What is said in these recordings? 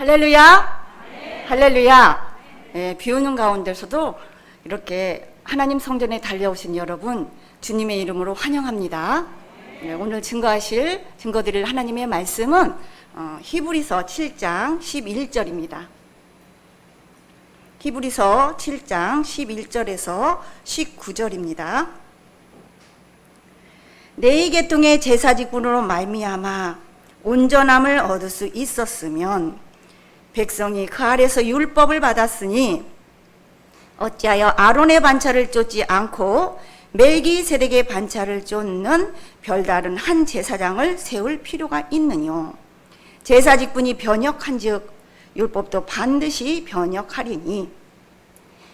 할렐루야! 네. 할렐루야! 네, 비 오는 가운데서도 이렇게 하나님 성전에 달려오신 여러분, 주님의 이름으로 환영합니다. 네, 오늘 증거드릴 하나님의 말씀은 히브리서 7장 11절입니다. 히브리서 7장 11절에서 19절입니다. 네 계통의 제사직분으로 말미암아 온전함을 얻을 수 있었으면 백성이 그 아래서 율법을 받았으니 어찌하여 아론의 반차를 쫓지 않고 멜기세덱의 반차를 쫓는 별다른 한 제사장을 세울 필요가 있느뇨. 제사직분이 변역한즉 율법도 반드시 변역하리니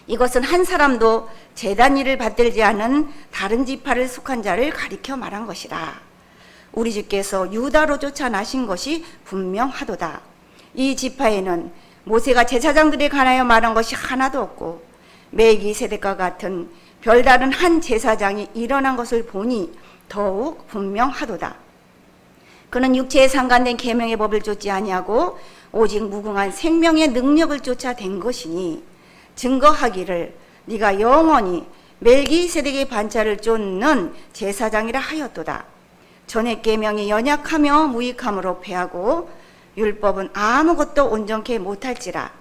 이것은 한 사람도 제단 일을 받들지 않은 다른 지파를 속한 자를 가리켜 말한 것이라. 우리 주께서 유다로 쫓아나신 것이 분명하도다. 이 지파에는 모세가 제사장들에 관하여 말한 것이 하나도 없고 멜기세덱과 같은 별다른 한 제사장이 일어난 것을 보니 더욱 분명하도다. 그는 육체에 상관된 계명의 법을 쫓지 아니하고 오직 무궁한 생명의 능력을 쫓아 된 것이니 증거하기를 네가 영원히 멜기세덱의 반차를 쫓는 제사장이라 하였도다. 전에 계명이 연약하며 무익함으로 패하고 율법은 아무것도 온전케 못할지라.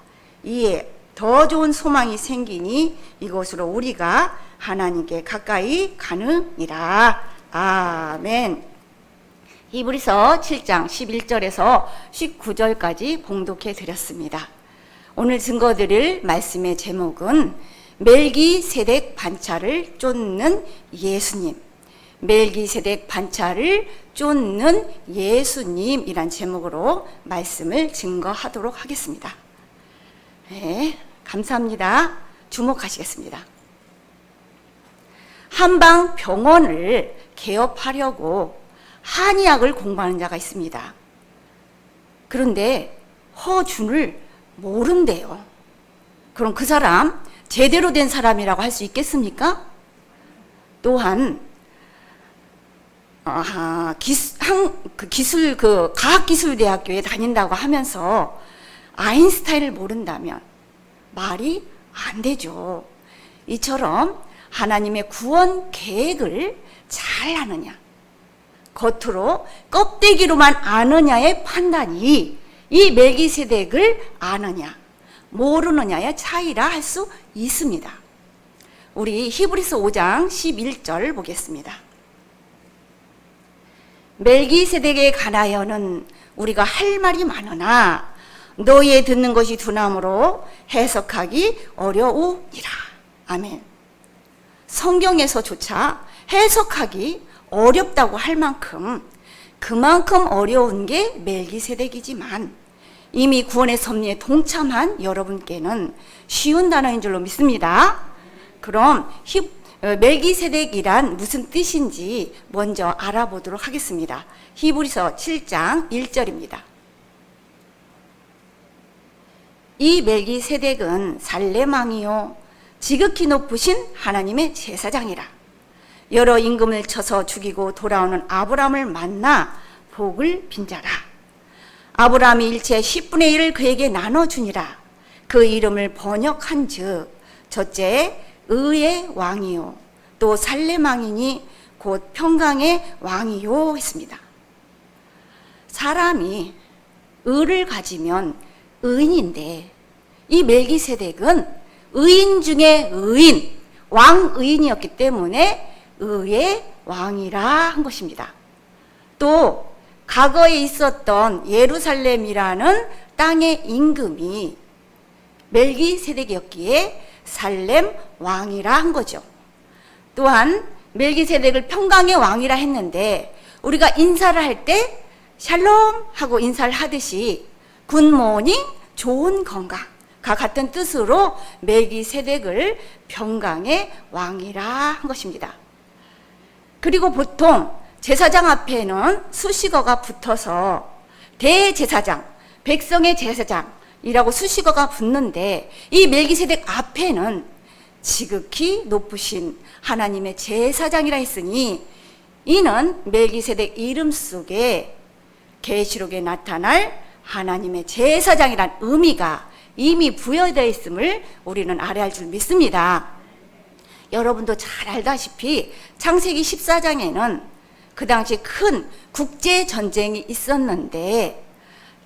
이에 더 좋은 소망이 생기니 이것으로 우리가 하나님께 가까이 가느니라. 아멘. 히브리서 7장 11절에서 19절까지 봉독해 드렸습니다. 오늘 증거드릴 말씀의 제목은 멜기세덱 반차를 쫓는 예수님, 멜기세덱 반차를 쫓는 예수님이란 제목으로 말씀을 증거하도록 하겠습니다. 네, 감사합니다. 주목하시겠습니다. 한방병원을 개업하려고 한의학을 공부하는 자가 있습니다. 그런데 허준을 모른대요. 그럼 그 사람 제대로 된 사람이라고 할 수 있겠습니까? 또한 과학기술대학교에 다닌다고 하면서 아인슈타인을 모른다면 말이 안 되죠. 이처럼 하나님의 구원 계획을 잘 아느냐, 겉으로 껍데기로만 아느냐의 판단이 이 멜기세덱을 아느냐 모르느냐의 차이라 할 수 있습니다. 우리 히브리서 5장 11절 보겠습니다. 멜기세덱에 관하여는 우리가 할 말이 많으나 너희의 듣는 것이 둔함으로 해석하기 어려우니라. 아멘. 성경에서조차 해석하기 어렵다고 할 만큼 그만큼 어려운 게 멜기세덱이지만 이미 구원의 섭리에 동참한 여러분께는 쉬운 단어인 줄로 믿습니다. 그럼 멜기세덱이란 무슨 뜻인지 먼저 알아보도록 하겠습니다. 히브리서 7장 1절입니다. 이 멜기세덱은 살렘 왕이요 지극히 높으신 하나님의 제사장이라. 여러 임금을 쳐서 죽이고 돌아오는 아브라함을 만나 복을 빈자라. 아브라함이 일체 10분의 1을 그에게 나눠주니라. 그 이름을 번역한 즉 첫째 의의 왕이요 또 살렘 왕이니 곧 평강의 왕이요 했습니다. 사람이 의를 가지면 의인인데 이 멜기세덱은 의인 중에 의인, 왕의인이었기 때문에 의의 왕이라 한 것입니다. 또 과거에 있었던 예루살렘이라는 땅의 임금이 멜기세덱이었기에 살렘 왕이라 한 거죠. 또한 멜기세덱을 평강의 왕이라 했는데 우리가 인사를 할 때 샬롬 하고 인사를 하듯이 굿모닝 좋은 건강과 같은 뜻으로 멜기세덱을 평강의 왕이라 한 것입니다. 그리고 보통 제사장 앞에는 수식어가 붙어서 대제사장, 백성의 제사장이라고 수식어가 붙는데 이 멜기세덱 앞에는 지극히 높으신 하나님의 제사장이라 했으니 이는 멜기세덱 이름 속에 계시록에 나타날 하나님의 제사장이란 의미가 이미 부여되어 있음을 우리는 알아야 할 줄 믿습니다. 여러분도 잘 알다시피 창세기 14장에는 그 당시 큰 국제전쟁이 있었는데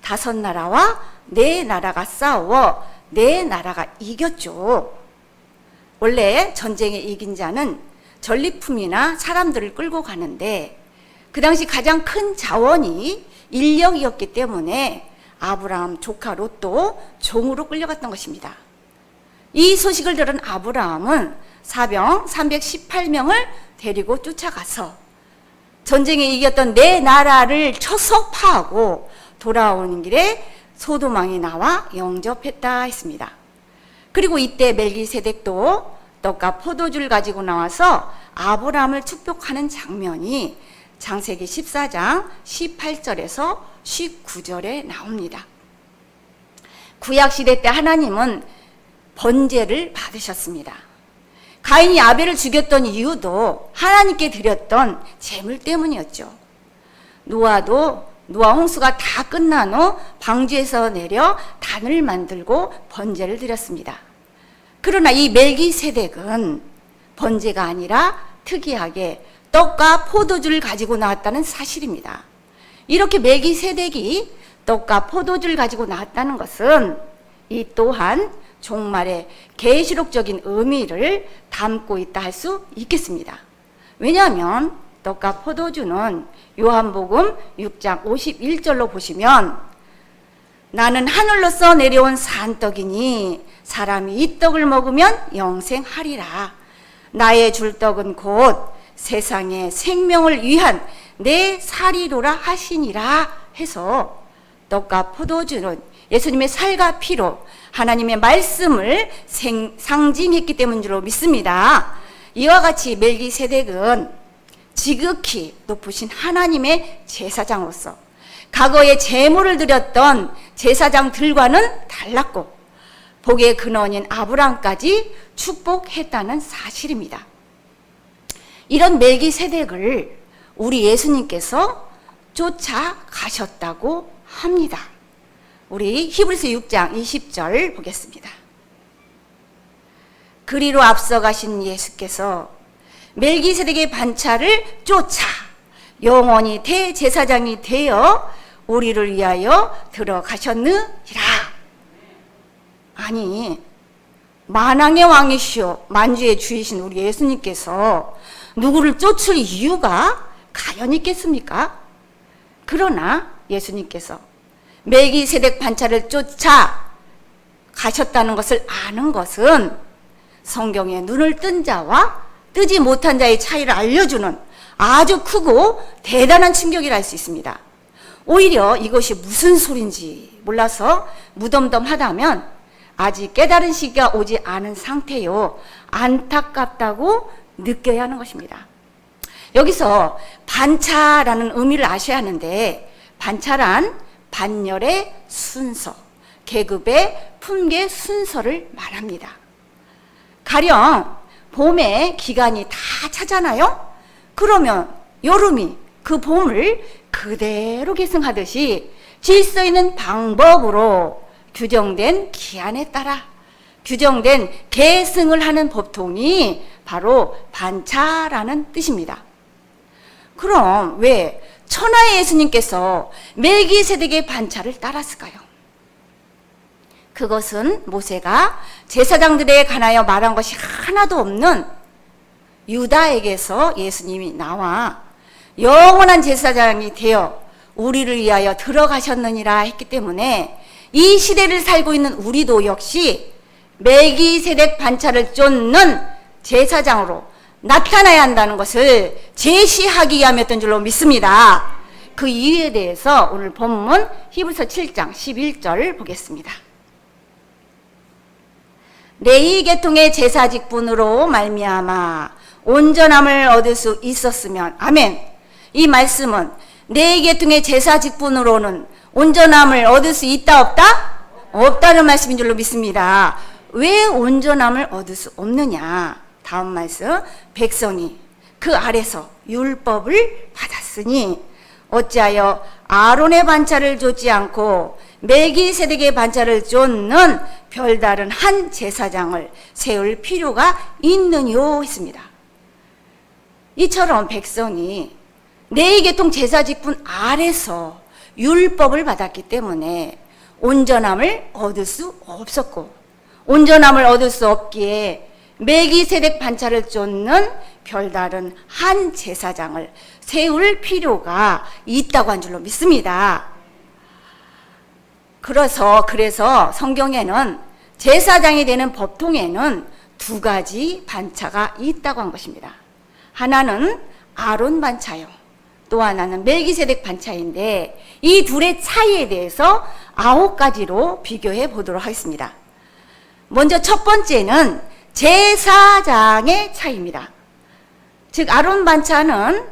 5나라와 4나라가 싸워 4나라가 이겼죠. 원래 전쟁에 이긴 자는 전리품이나 사람들을 끌고 가는데 그 당시 가장 큰 자원이 인력이었기 때문에 아브라함 조카 롯도 종으로 끌려갔던 것입니다. 이 소식을 들은 아브라함은 사병 318명을 데리고 쫓아가서 전쟁에 이겼던 4나라를 초석파하고 돌아오는 길에 소돔왕이 나와 영접했다 했습니다. 그리고 이때 멜기세덱도 떡과 포도주를 가지고 나와서 아브라함을 축복하는 장면이 창세기 14장 18절에서 19절에 나옵니다. 구약시대 때 하나님은 번제를 받으셨습니다. 가인이 아벨을 죽였던 이유도 하나님께 드렸던 제물 때문이었죠. 노아 홍수가 다 끝난 후 방주에서 내려 단을 만들고 번제를 드렸습니다. 그러나 이 멜기세덱은 번제가 아니라 특이하게 떡과 포도주를 가지고 나왔다는 사실입니다. 이렇게 멜기세덱이 떡과 포도주를 가지고 나왔다는 것은 이 또한 종말의 계시록적인 의미를 담고 있다 할 수 있겠습니다. 왜냐하면 떡과 포도주는 요한복음 6장 51절로 보시면 나는 하늘로서 내려온 산떡이니 사람이 이 떡을 먹으면 영생하리라. 나의 줄 떡은 곧 세상의 생명을 위한 내 살이로라 하시니라 해서 떡과 포도주는 예수님의 살과 피로 하나님의 말씀을 상징했기 때문인 줄로 믿습니다. 이와 같이 멜기세덱은 지극히 높으신 하나님의 제사장으로서 과거에 제물을 드렸던 제사장들과는 달랐고 복의 근원인 아브라함까지 축복했다는 사실입니다. 이런 멜기세덱을 우리 예수님께서 쫓아가셨다고 합니다. 우리 히브리서 6장 20절 보겠습니다. 그리로 앞서가신 예수께서 멜기세덱의 반차를 쫓아 영원히 대제사장이 되어 우리를 위하여 들어가셨느니라. 아니, 만왕의 왕이시오 만주의 주이신 우리 예수님께서 누구를 쫓을 이유가 과연 있겠습니까? 그러나 예수님께서 멜기세덱 반차를 쫓아 가셨다는 것을 아는 것은 성경에 눈을 뜬 자와 뜨지 못한 자의 차이를 알려주는 아주 크고 대단한 충격이라 할 수 있습니다. 오히려 이것이 무슨 소린지 몰라서 무덤덤하다면 아직 깨달은 시기가 오지 않은 상태요 안타깝다고 느껴야 하는 것입니다. 여기서 반차라는 의미를 아셔야 하는데 반차란 반열의 순서, 계급의 품계 순서를 말합니다. 가령 봄에 기간이 다 차잖아요. 그러면 여름이 그 봄을 그대로 계승하듯이 질서 있는 방법으로 규정된 기한에 따라 규정된 계승을 하는 법통이 바로 반차라는 뜻입니다. 그럼 왜 천하의 예수님께서 멜기세덱의 반차를 따랐을까요? 그것은 모세가 제사장들에 관하여 말한 것이 하나도 없는 유다에게서 예수님이 나와 영원한 제사장이 되어 우리를 위하여 들어가셨느니라 했기 때문에 이 시대를 살고 있는 우리도 역시 멜기세덱 반차를 쫓는 제사장으로 나타나야 한다는 것을 제시하기 위함이었던 줄로 믿습니다. 그 이유에 대해서 오늘 본문 히브리서 7장 11절 보겠습니다. 레위 계통의 제사 직분으로 말미암아 온전함을 얻을 수 있었으면 아멘. 이 말씀은 레위 계통의 제사 직분으로는 온전함을 얻을 수 있다 없다? 없다는 말씀인 줄로 믿습니다. 왜 온전함을 얻을 수 없느냐? 다음 말씀, 백성이 그 아래서 율법을 받았으니 어찌하여 아론의 반차를 좇지 않고 멜기세덱의 반차를 쫓는 별다른 한 제사장을 세울 필요가 있느뇨 했습니다. 이처럼 백성이 레위계통 제사직분 아래서 율법을 받았기 때문에 온전함을 얻을 수 없었고, 온전함을 얻을 수 없기에 멜기세덱 반차를 쫓는 별다른 한 제사장을 세울 필요가 있다고 한 줄로 믿습니다. 그래서 성경에는 제사장이 되는 법통에는 두 가지 반차가 있다고 한 것입니다. 하나는 아론 반차요, 또 하나는 멜기세덱 반차인데 이 둘의 차이에 대해서 9가지로 비교해 보도록 하겠습니다. 먼저 첫 번째는 제사장의 차이입니다. 즉 아론 반차는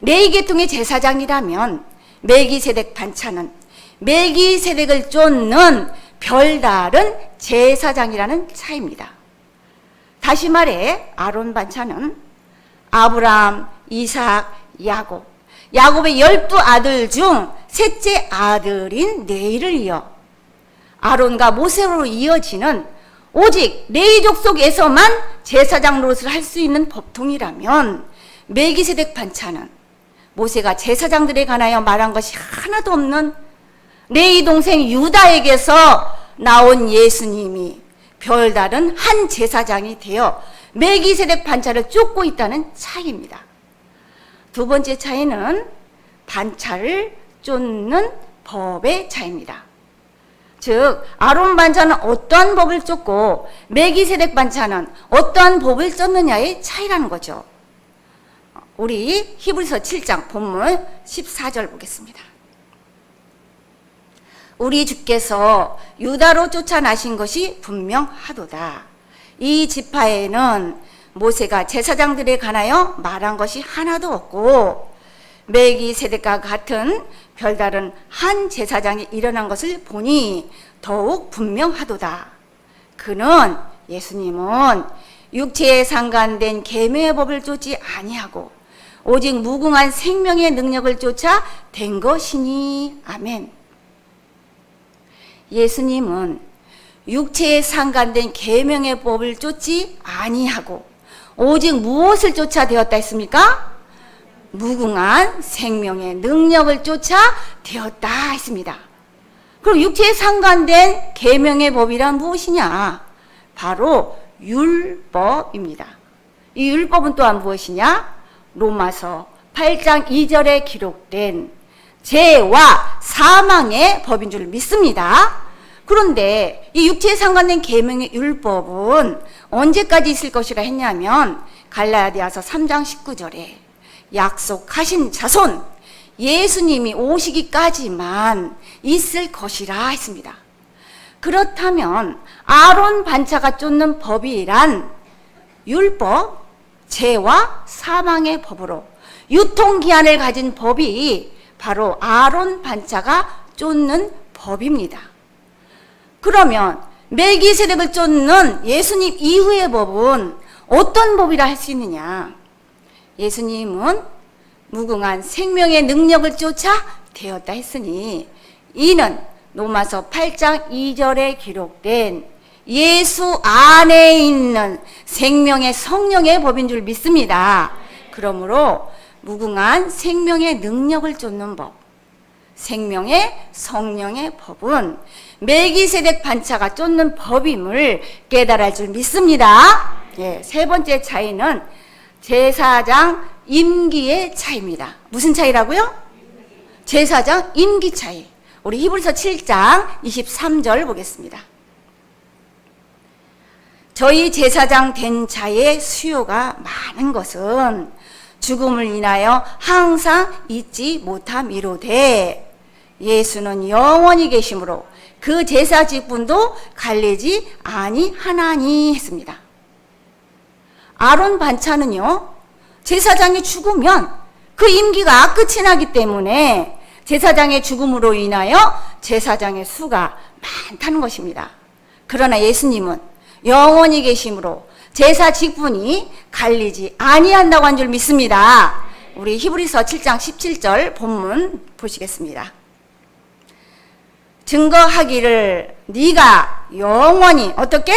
레위계통의 제사장이라면 멜기세덱 반차는 멜기세덱을 쫓는 별다른 제사장이라는 차이입니다. 다시 말해 아론 반차는 아브라함, 이삭, 야곱의 12아들 중 셋째 아들인 레위를 이어 아론과 모세로 이어지는 오직 레위 족속에서만 제사장 노릇을 할 수 있는 법통이라면 멜기세덱 반차는 모세가 제사장들에 관하여 말한 것이 하나도 없는 레위 동생 유다에게서 나온 예수님이 별다른 한 제사장이 되어 멜기세덱 반차를 쫓고 있다는 차이입니다. 두 번째 차이는 반차를 쫓는 법의 차이입니다. 즉 아론 반차는 어떠한 법을 쫓고 멜기세덱 반차는 어떠한 법을 쫓느냐의 차이라는 거죠. 우리 히브리서 7장 본문 14절 보겠습니다. 우리 주께서 유다로 쫓아나신 것이 분명하도다. 이 지파에는 모세가 제사장들에 관하여 말한 것이 하나도 없고 멜기세덱과 같은 별다른 한 제사장이 일어난 것을 보니 더욱 분명하도다. 그는 예수님은 육체에 상관된 계명의 법을 쫓지 아니하고 오직 무궁한 생명의 능력을 쫓아 된 것이니. 아멘. 예수님은 육체에 상관된 계명의 법을 쫓지 아니하고 오직 무엇을 쫓아 되었다 했습니까? 무궁한 생명의 능력을 쫓아 되었다 했습니다. 그럼 육체에 상관된 계명의 법이란 무엇이냐? 바로 율법입니다. 이 율법은 또한 무엇이냐? 로마서 8장 2절에 기록된 죄와 사망의 법인 줄 믿습니다. 그런데 이 육체에 상관된 계명의 율법은 언제까지 있을 것이라 했냐면 갈라디아서 3장 19절에 약속하신 자손 예수님이 오시기까지만 있을 것이라 했습니다. 그렇다면 아론 반차가 쫓는 법이란 율법, 죄와 사망의 법으로 유통기한을 가진 법이 바로 아론 반차가 쫓는 법입니다. 그러면 멜기세덱을 쫓는 예수님 이후의 법은 어떤 법이라 할 수 있느냐? 예수님은 무궁한 생명의 능력을 쫓아 되었다 했으니 이는 로마서 8장 2절에 기록된 예수 안에 있는 생명의 성령의 법인 줄 믿습니다. 그러므로 무궁한 생명의 능력을 쫓는 법, 생명의 성령의 법은 멜기세덱 반차가 쫓는 법임을 깨달을 줄 믿습니다. 세 번째 차이는 제사장 임기의 차이입니다. 무슨 차이라고요? 제사장 임기 차이. 우리 히브리서 7장 23절 보겠습니다. 저희 제사장 된 자의 수요가 많은 것은 죽음을 인하여 항상 잊지 못함이로되 예수는 영원히 계심으로 그 제사 직분도 갈리지 아니하나니 했습니다. 아론 반차는요, 제사장이 죽으면 그 임기가 끝이 나기 때문에 제사장의 죽음으로 인하여 제사장의 수가 많다는 것입니다. 그러나 예수님은 영원히 계심으로 제사 직분이 갈리지 아니한다고 한 줄 믿습니다. 우리 히브리서 7장 17절 본문 보시겠습니다. 증거하기를 네가 영원히 어떻게?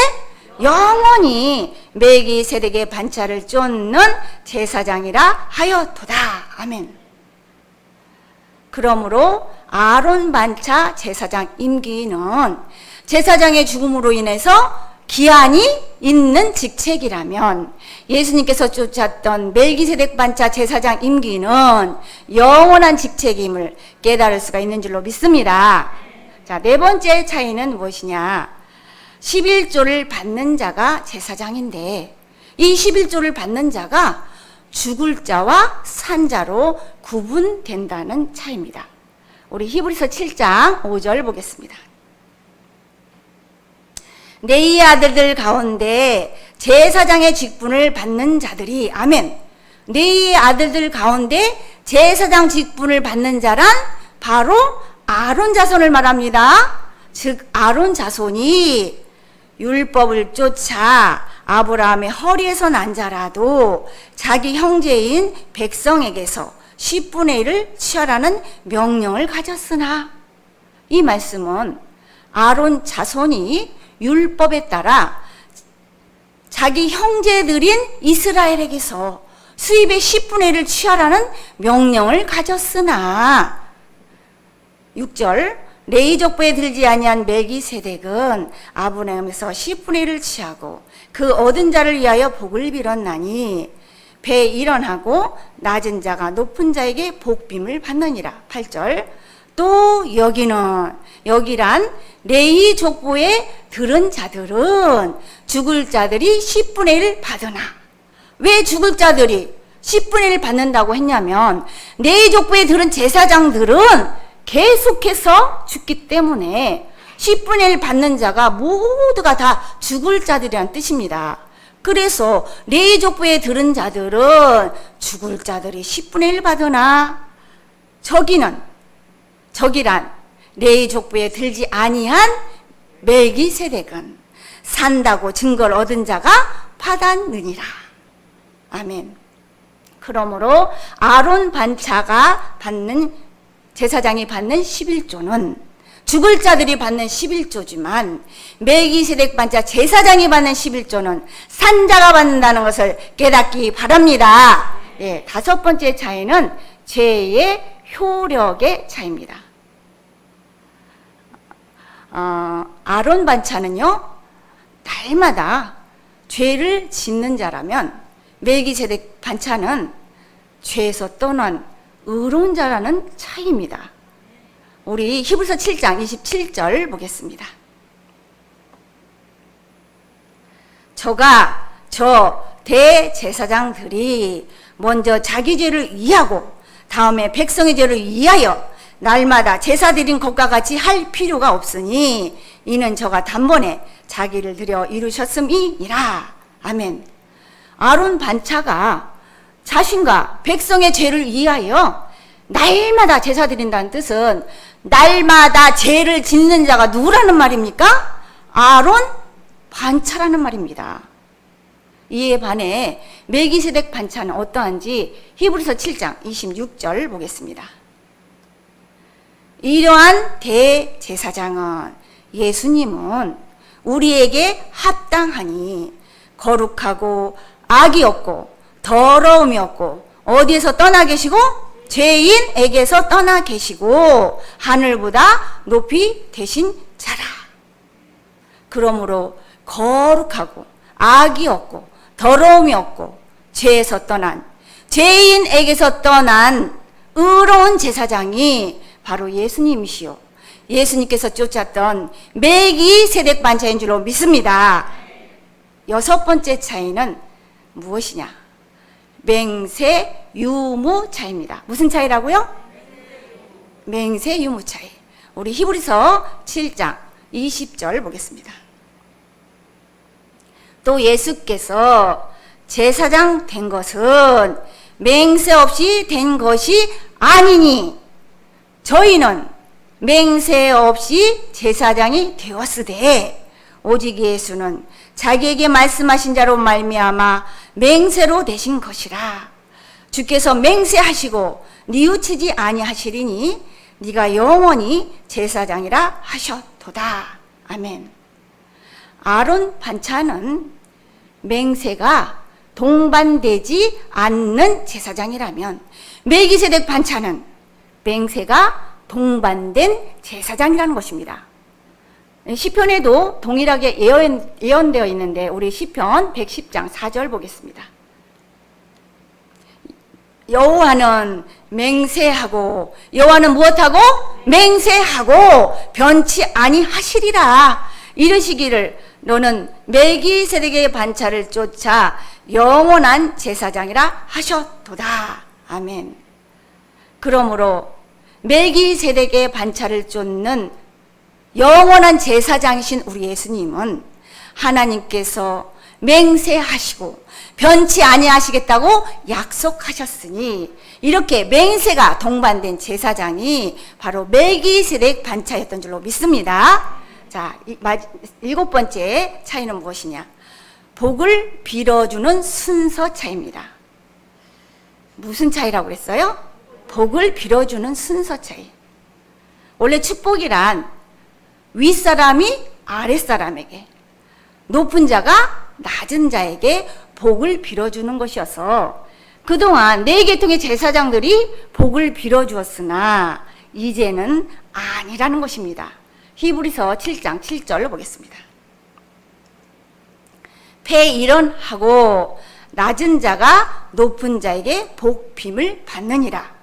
영원히 멜기세덱의 반차를 쫓는 제사장이라 하였도다. 아멘. 그러므로 아론 반차 제사장 임기는 제사장의 죽음으로 인해서 기한이 있는 직책이라면 예수님께서 쫓았던 멜기세덱 반차 제사장 임기는 영원한 직책임을 깨달을 수가 있는 줄로 믿습니다. 자, 네 번째 차이는 무엇이냐? 11조를 받는 자가 제사장인데 이 11조를 받는 자가 죽을 자와 산 자로 구분된다는 차이입니다. 우리 히브리서 7장 5절 보겠습니다. 네 아들들 가운데 제사장의 직분을 받는 자들이 아멘. 네 아들들 가운데 제사장 직분을 받는 자란 바로 아론 자손을 말합니다. 즉 아론 자손이 율법을 쫓아 아브라함의 허리에서 난 자라도 자기 형제인 백성에게서 10분의 1을 취하라는 명령을 가졌으나 이 말씀은 아론 자손이 율법에 따라 자기 형제들인 이스라엘에게서 수입의 10분의 1을 취하라는 명령을 가졌으나 6절 레위 족보에 들지 아니한 멜기세덱은 아브라함에서 10분의 1을 취하고 그 얻은 자를 위하여 복을 빌었나니 배 일원하고 낮은 자가 높은 자에게 복빔을 받느니라. 8절 또 여기란 레위 족보에 들은 자들은 죽을 자들이 10분의 1 받으나 왜 죽을 자들이 10분의 1 받는다고 했냐면 레위 족보에 들은 제사장들은 계속해서 죽기 때문에 10분의 1 받는 자가 모두가 다 죽을 자들이란 뜻입니다. 그래서 레위 족보에 들은 자들은 죽을 자들이 10분의 1 받으나 저기란 레위 족보에 들지 아니한 멜기세덱은 산다고 증거를 얻은 자가 받았느니라. 아멘. 그러므로 아론 반차가 받는 제사장이 받는 11조는 죽을 자들이 받는 11조지만 멜기세덱 반차 제사장이 받는 11조는 산자가 받는다는 것을 깨닫기 바랍니다. 예, 다섯 번째 차이는 죄의 효력의 차이입니다. 아론 반차는요 날마다 죄를 짓는 자라면 멜기세덱 반차는 죄에서 떠난 의로운 자라는 차이입니다. 우리 히브리서 7장 27절 보겠습니다. 저 대제사장들이 먼저 자기 죄를 위하고 다음에 백성의 죄를 위하여 날마다 제사 드린 것과 같이 할 필요가 없으니 이는 저가 단번에 자기를 들여 이루셨음이니라. 아멘. 아론 반차가 자신과 백성의 죄를 위하여 날마다 제사 드린다는 뜻은 날마다 죄를 짓는 자가 누구라는 말입니까? 아론 반차라는 말입니다. 이에 반해 멜기세덱 반차는 어떠한지 히브리서 7장 26절 보겠습니다. 이러한 대제사장은 예수님은 우리에게 합당하니 거룩하고 악이 없고 더러움이 없고 어디에서 떠나 계시고 죄인에게서 떠나 계시고 하늘보다 높이 되신 자라. 그러므로 거룩하고 악이 없고 더러움이 없고 죄에서 떠난 죄인에게서 떠난 의로운 제사장이 바로 예수님이시요 예수님께서 쫓았던 멜기세덱 반차인 줄로 믿습니다. 여섯 번째 차이는 무엇이냐? 맹세 유무 차이입니다. 무슨 차이라고요? 맹세 유무 차이. 우리 히브리서 7장 20절 보겠습니다. 또 예수께서 제사장 된 것은 맹세 없이 된 것이 아니니 저희는 맹세 없이 제사장이 되었으되 오직 예수는 자기에게 말씀하신 자로 말미암아 맹세로 되신 것이라. 주께서 맹세하시고 뉘우치지 아니하시리니 네가 영원히 제사장이라 하셨도다. 아멘. 아론 반차는 맹세가 동반되지 않는 제사장이라면 멜기세덱 반차는 맹세가 동반된 제사장이라는 것입니다. 시편에도 동일하게 예언되어 있는데 우리 시편 110장 4절 보겠습니다. 여호와는 맹세하고 여호와는 무엇하고? 맹세하고 변치 아니하시리라. 이르시기를 너는 멜기세덱의 반차를 쫓아 영원한 제사장이라 하셨도다. 아멘. 그러므로 멜기세덱의 반차를 쫓는 영원한 제사장이신 우리 예수님은 하나님께서 맹세하시고 변치 아니하시겠다고 약속하셨으니 이렇게 맹세가 동반된 제사장이 바로 멜기세덱 반차였던 줄로 믿습니다. 자, 7번째 차이는 무엇이냐? 복을 빌어주는 순서 차이입니다. 무슨 차이라고 그랬어요? 복을 빌어주는 순서 차이. 원래 축복이란 윗사람이 아랫사람에게, 높은 자가 낮은 자에게 복을 빌어주는 것이어서 그동안 네 계통의 제사장들이 복을 빌어주었으나 이제는 아니라는 것입니다. 히브리서 7장 7절로 보겠습니다. 폐일언하고 낮은 자가 높은 자에게 복빔을 받느니라.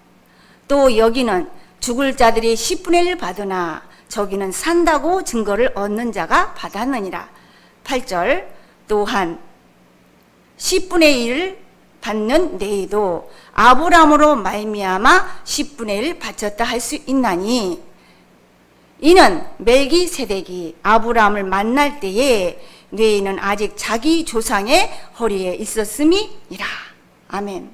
또 여기는 죽을 자들이 10분의 1 받으나 저기는 산다고 증거를 얻는 자가 받았느니라. 8절 또한 10분의 1 받는 내에도 아브라함으로 말미암아 10분의 1 바쳤다 할 수 있나니 이는 멜기세덱이 아브라함을 만날 때에 뇌에는 아직 자기 조상의 허리에 있었음이니라. 아멘.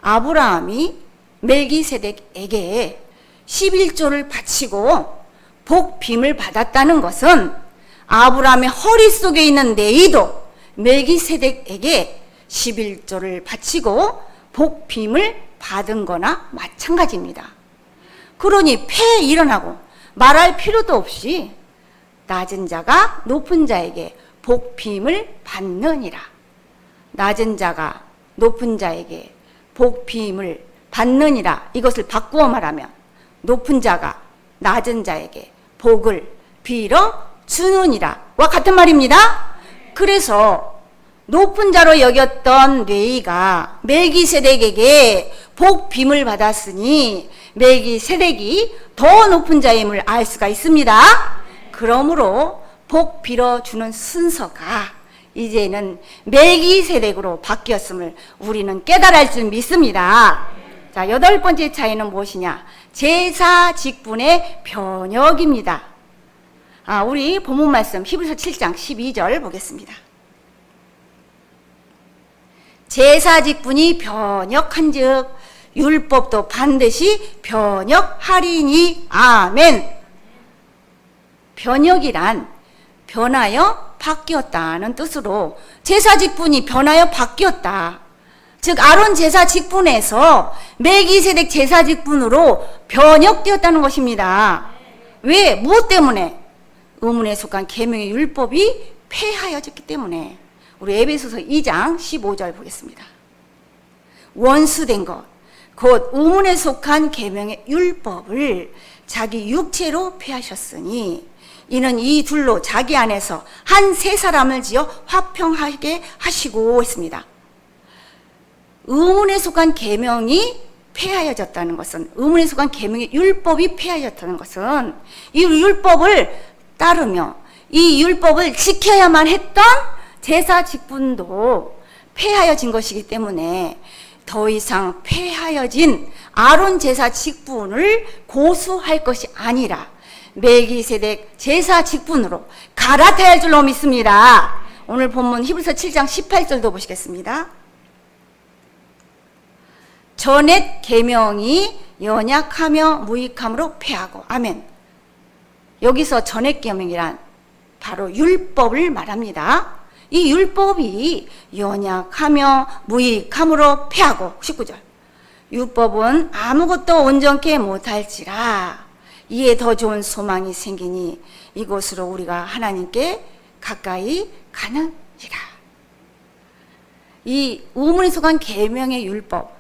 아브라함이 멜기세덱에게 11조를 바치고 복빔을 받았다는 것은 아브라함의 허리 속에 있는 뇌이도 멜기세덱에게 11조를 바치고 복빔을 받은 거나 마찬가지입니다. 그러니 일어나고 말할 필요도 없이 낮은 자가 높은 자에게 복빔을 받느니라. 낮은 자가 높은 자에게 복빔을 받느니라. 이것을 바꾸어 말하면 높은 자가 낮은 자에게 복을 빌어 주느니라와 같은 말입니다. 그래서 높은 자로 여겼던 뇌이가 멜기세덱에게 복빔을 받았으니 멜기세덱이 더 높은 자임을 알 수가 있습니다. 그러므로 복 빌어주는 순서가 이제는 멜기세덱으로 바뀌었음을 우리는 깨달을 줄 믿습니다. 자, 8번째 차이는 무엇이냐? 제사 직분의 변혁입니다. 우리 본문 말씀 히브리서 7장 12절 보겠습니다. 제사 직분이 변혁한즉 율법도 반드시 변혁하리니. 아멘. 변혁이란 변하여 바뀌었다는 뜻으로 제사 직분이 변하여 바뀌었다. 즉 아론 제사 직분에서 멜기세덱 제사 직분으로 변혁되었다는 것입니다. 왜? 무엇 때문에? 의문에 속한 계명의 율법이 폐하여졌기 때문에. 우리 에베소서 2장 15절 보겠습니다. 원수된 것, 곧 의문에 속한 계명의 율법을 자기 육체로 폐하셨으니 이는 이 둘로 자기 안에서 한 세 사람을 지어 화평하게 하시고 했습니다. 의문에 속한 계명이 폐하여졌다는 것은, 의문에 속한 계명의 율법이 폐하여졌다는 것은 이 율법을 따르며 이 율법을 지켜야만 했던 제사 직분도 폐하여진 것이기 때문에 더 이상 폐하여진 아론 제사 직분을 고수할 것이 아니라 멜기세덱 제사 직분으로 갈아타야 할 줄로 믿습니다. 오늘 본문 히브리서 7장 18절도 보시겠습니다. 전옛 계명이 연약하며 무익함으로 폐하고. 아멘. 여기서 전옛 계명이란 바로 율법을 말합니다. 이 율법이 연약하며 무익함으로 폐하고. 19절 율법은 아무것도 온전케 못할지라 이에 더 좋은 소망이 생기니 이곳으로 우리가 하나님께 가까이 가느니라. 이 우문에 속한 계명의 율법,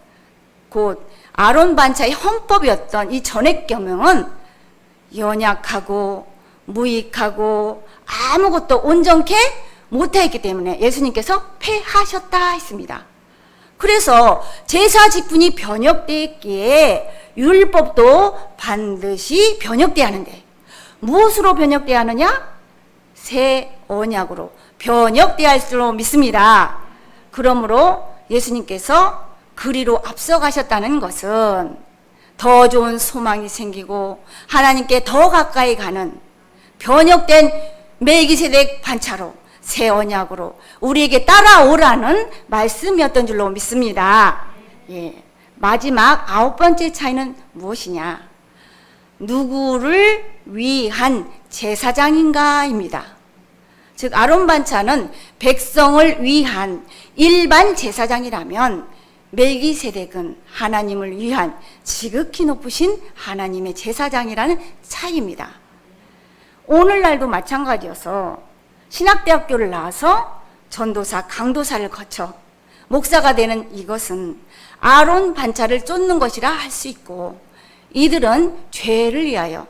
곧 아론 반차의 헌법이었던 이 전액 계명은 연약하고 무익하고 아무것도 온전케 못하였기 때문에 예수님께서 폐하셨다 했습니다. 그래서 제사 직분이 변혁되었기에 율법도 반드시 변혁돼야 하는데, 무엇으로 변혁돼야 하느냐? 새 언약으로 변혁돼야 할 줄로 믿습니다. 그러므로 예수님께서 그리로 앞서가셨다는 것은 더 좋은 소망이 생기고 하나님께 더 가까이 가는 변혁된 멜기세덱 반차로 새 언약으로 우리에게 따라오라는 말씀이었던 줄로 믿습니다. 예. 마지막 9번째 차이는 무엇이냐? 누구를 위한 제사장인가입니다. 즉 아론 반차는 백성을 위한 일반 제사장이라면 멜기세덱은 하나님을 위한 지극히 높으신 하나님의 제사장이라는 차이입니다. 오늘날도 마찬가지여서 신학대학교를 나와서 전도사, 강도사를 거쳐 목사가 되는 이것은 아론 반차를 쫓는 것이라 할 수 있고, 이들은 죄를 위하여,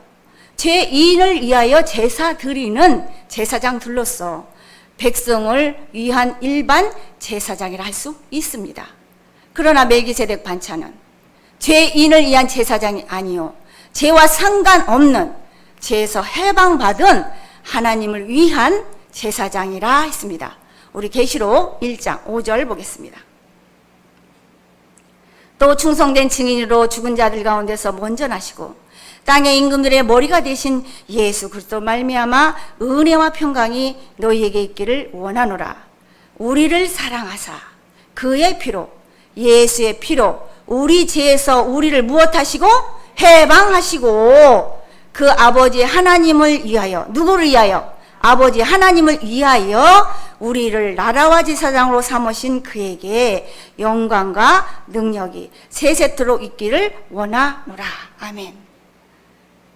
죄인을 위하여 제사 드리는 제사장들로서 백성을 위한 일반 제사장이라 할 수 있습니다. 그러나 멜기세덱 반차는 죄인을 위한 제사장이 아니요 죄와 상관없는 죄에서 해방받은 하나님을 위한 제사장이라 했습니다. 우리 계시록 1장 5절 보겠습니다. 또 충성된 증인으로 죽은 자들 가운데서 먼저 나시고 땅의 임금들의 머리가 되신 예수 그리스도 말미암아 은혜와 평강이 너희에게 있기를 원하노라. 우리를 사랑하사 그의 피로, 예수의 피로 우리 죄에서 우리를 무엇하시고 해방하시고 그 아버지 하나님을 위하여, 누구를 위하여? 아버지 하나님을 위하여 우리를 나라와 제사장으로 삼으신 그에게 영광과 능력이 세세토록 있기를 원하노라. 아멘.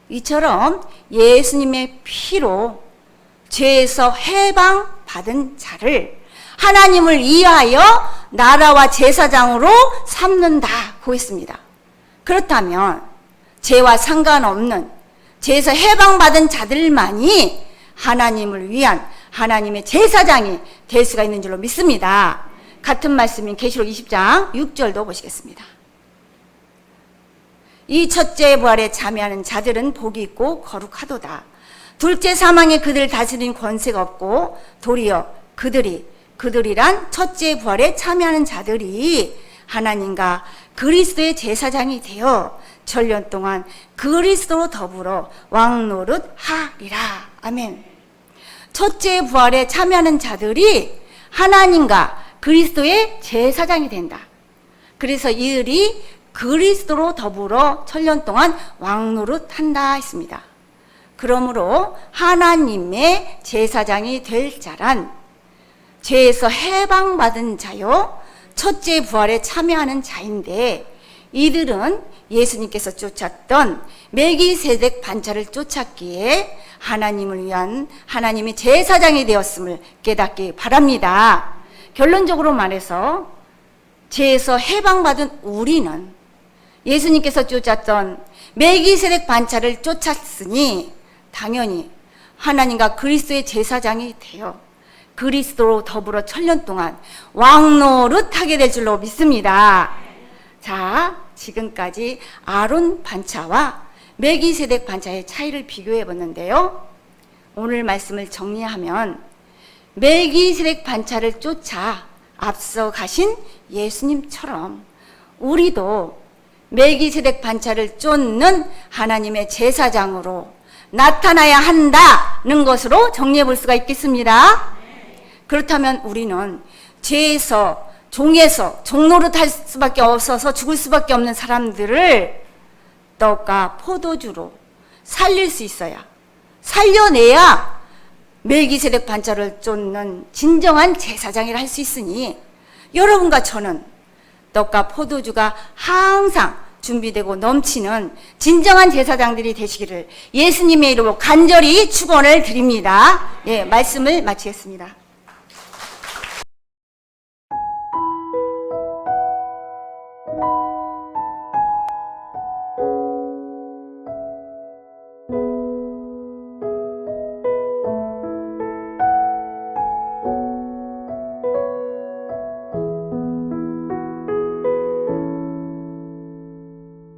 이처럼 예수님의 피로 죄에서 해방받은 자를 하나님을 위하여 나라와 제사장으로 삼는다고 했습니다. 그렇다면 죄와 상관없는 죄에서 해방받은 자들만이 하나님을 위한 하나님의 제사장이 될 수가 있는 줄로 믿습니다. 같은 말씀인 계시록 20장 6절도 보시겠습니다. 이 첫째 부활에 참여하는 자들은 복이 있고 거룩하도다. 둘째 사망에 그들을 다스리는 권세가 없고 도리어 그들이란 첫째 부활에 참여하는 자들이 하나님과 그리스도의 제사장이 되어 전년 동안 그리스도로 더불어 왕노릇 하리라. 아멘. 첫째 부활에 참여하는 자들이 하나님과 그리스도의 제사장이 된다. 그래서 이들이 그리스도로 더불어 천년 동안 왕노릇 한다 했습니다. 그러므로 하나님의 제사장이 될 자란 죄에서 해방받은 자요 첫째 부활에 참여하는 자인데, 이들은 예수님께서 쫓았던 멜기세덱 반차를 쫓았기에 하나님을 위한 하나님의 제사장이 되었음을 깨닫기 바랍니다. 결론적으로 말해서 죄에서 해방받은 우리는 예수님께서 쫓았던 멜기세덱 반차를 쫓았으니 당연히 하나님과 그리스도의 제사장이 되어 그리스도로 더불어 천년 동안 왕노릇하게 될 줄로 믿습니다. 자, 지금까지 아론 반차와 멜기세덱 반차의 차이를 비교해 봤는데요. 오늘 말씀을 정리하면 멜기세덱 반차를 쫓아 앞서 가신 예수님처럼 우리도 멜기세덱 반차를 쫓는 하나님의 제사장으로 나타나야 한다는 것으로 정리해 볼 수가 있겠습니다. 그렇다면 우리는 죄에서 종에서 종노릇할 수밖에 없어서 죽을 수밖에 없는 사람들을 떡과 포도주로 살릴 수 있어야, 살려내야 멜기세덱 반차를 쫓는 진정한 제사장이라 할 수 있으니 여러분과 저는 떡과 포도주가 항상 준비되고 넘치는 진정한 제사장들이 되시기를 예수님의 이름으로 간절히 축원을 드립니다. 예, 말씀을 마치겠습니다.